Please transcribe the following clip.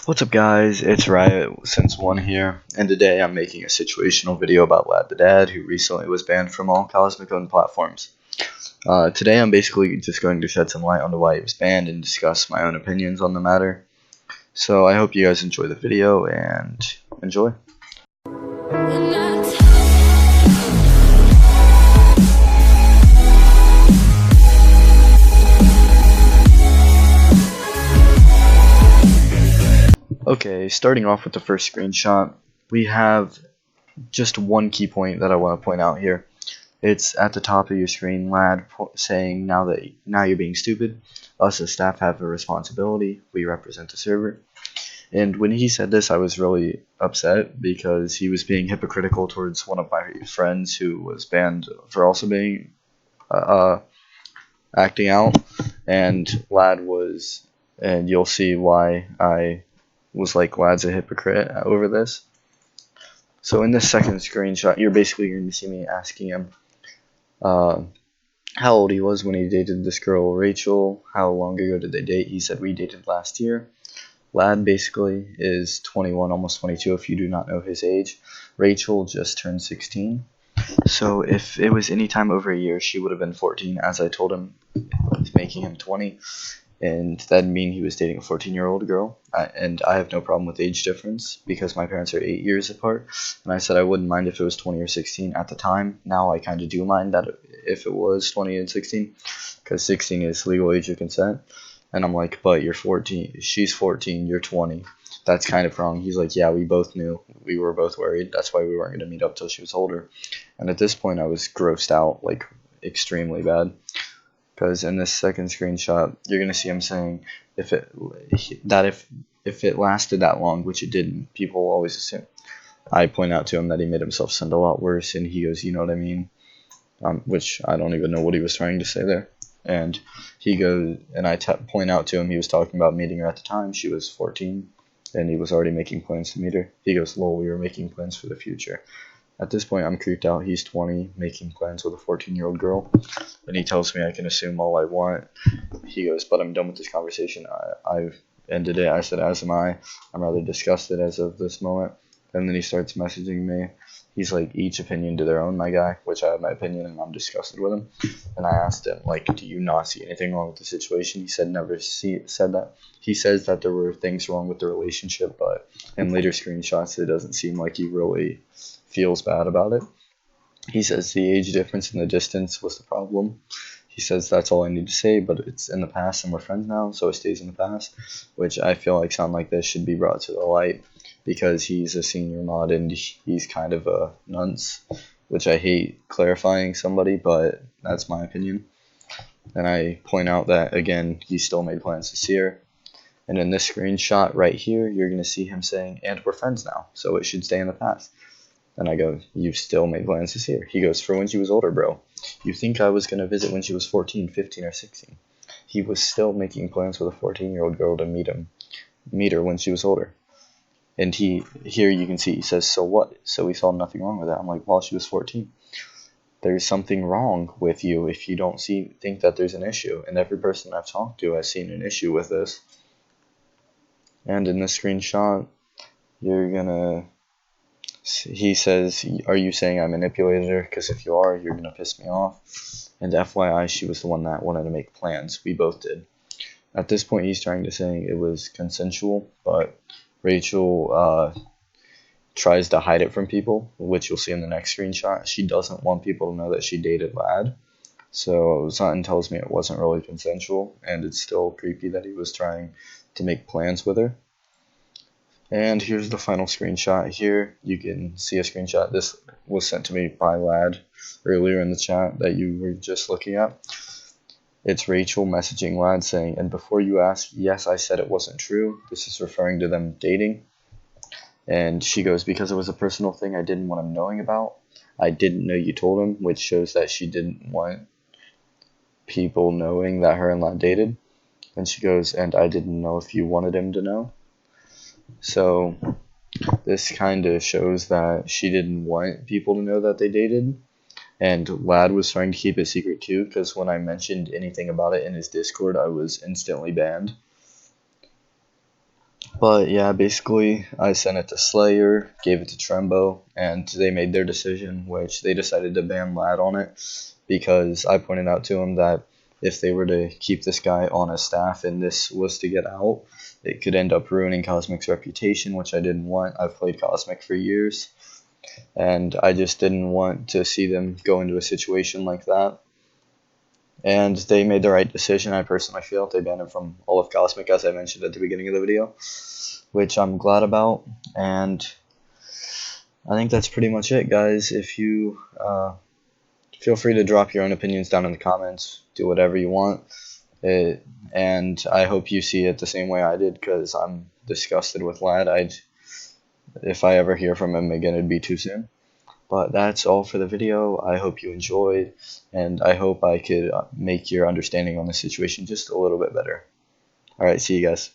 What's up guys, it's Riot since 1 here, and today I'm making a situational video about LadTheDad, who recently was banned from all Cosmic-owned platforms. Today I'm basically just going to shed some light onto why he was banned and discuss my own opinions on the matter. So I hope you guys enjoy the video, and enjoy. Okay, starting off with the first screenshot, we have just one key point that I want to point out here. It's at the top of your screen, Lad saying, now you're being stupid. Us as staff have a responsibility. We represent the server. And when he said this, I was really upset because he was being hypocritical towards one of my friends who was banned for also being acting out. And Lad was, and you'll see why I was like, Lad's a hypocrite over this. So in this second screenshot, you're basically going to see me asking him how old he was when he dated this girl Rachel, how long ago did they date. He said we dated last year. Lad basically is 21, almost 22 if you do not know his age. Rachel just turned 16. So if it was any time over a year, she would have been 14, as I told him, making him 20. And that'd mean he was dating a 14-year-old girl, and I have no problem with age difference because my parents are 8 years apart, and I said I wouldn't mind if it was 20 or 16 at the time. Now I kind of do mind that if it was 20 and 16, because 16 is legal age of consent, and I'm like, but you're 14, she's 14, you're 20, that's kind of wrong. He's like, yeah, we both knew, we were both worried, that's why we weren't going to meet up till she was older. And at this point I was grossed out, like, extremely bad. Because in this second screenshot, you're gonna see him saying if it lasted that long, which it didn't, people will always assume. I point out to him that he made himself sound a lot worse, and he goes, you know what I mean? Which I don't even know what he was trying to say there. And he goes, and I point out to him he was talking about meeting her at the time. She was 14, and he was already making plans to meet her. He goes, lol, we were making plans for the future. At this point, I'm creeped out. He's 20, making plans with a 14-year-old girl. And he tells me I can assume all I want. He goes, but I'm done with this conversation. I've ended it. I said, as am I. I'm rather disgusted as of this moment. And then he starts messaging me. He's like, each opinion to their own, my guy, which I have my opinion, and I'm disgusted with him. And I asked him, like, do you not see anything wrong with the situation? He said said that. He says that there were things wrong with the relationship, but in later screenshots, it doesn't seem like he really feels bad about it. He says the age difference and the distance was the problem. He says that's all I need to say, but it's in the past and we're friends now, so it stays in the past, which I feel like something like this should be brought to the light because he's a senior mod and he's kind of a nunce, which I hate clarifying somebody, but that's my opinion. And I point out that, again, he still made plans to see her. And in this screenshot right here, you're going to see him saying, and we're friends now, so it should stay in the past. And I go, you still made plans to see her. He goes, for when she was older, bro. You think I was going to visit when she was 14, 15, or 16. He was still making plans with a 14-year-old girl to meet her when she was older. And here you can see, he says, so what? So we saw nothing wrong with that. I'm like, well, she was 14. There's something wrong with you if you don't think that there's an issue. And every person I've talked to has seen an issue with this. And in this screenshot, he says, are you saying I manipulated her? Because if you are, you're going to piss me off. And FYI, she was the one that wanted to make plans. We both did. At this point, he's trying to say it was consensual, but Rachel tries to hide it from people, which you'll see in the next screenshot. She doesn't want people to know that she dated Lad. So something tells me it wasn't really consensual, and it's still creepy that he was trying to make plans with her. And here's the final screenshot. Here you can see a screenshot. This was sent to me by Lad earlier in the chat that you were just looking at. It's Rachel messaging Lad saying, and before you ask, yes, I said it wasn't true. This is referring to them dating. And she goes, because it was a personal thing I didn't want him knowing about. I didn't know you told him, which shows that she didn't want people knowing that her and Lad dated. And she goes, and I didn't know if you wanted him to know. So this kind of shows that she didn't want people to know that they dated, and Lad was trying to keep it secret too, because when I mentioned anything about it in his Discord, I was instantly banned. But yeah, basically, I sent it to Slayer, gave it to Trembo, and they made their decision, which they decided to ban Lad on it because I pointed out to him that if they were to keep this guy on a staff and this was to get out, it could end up ruining Cosmic's reputation, which I didn't want. I've played Cosmic for years, and I just didn't want to see them go into a situation like that. And they made the right decision, I personally feel. They banned him from all of Cosmic, as I mentioned at the beginning of the video, which I'm glad about. And I think that's pretty much it, guys. If you feel free to drop your own opinions down in the comments, do whatever you want. And I hope you see it the same way I did, because I'm disgusted with Lad. If I ever hear from him again, it'd be too soon. But that's all for the video. I hope you enjoyed, and I hope I could make your understanding on the situation just a little bit better. Alright, see you guys.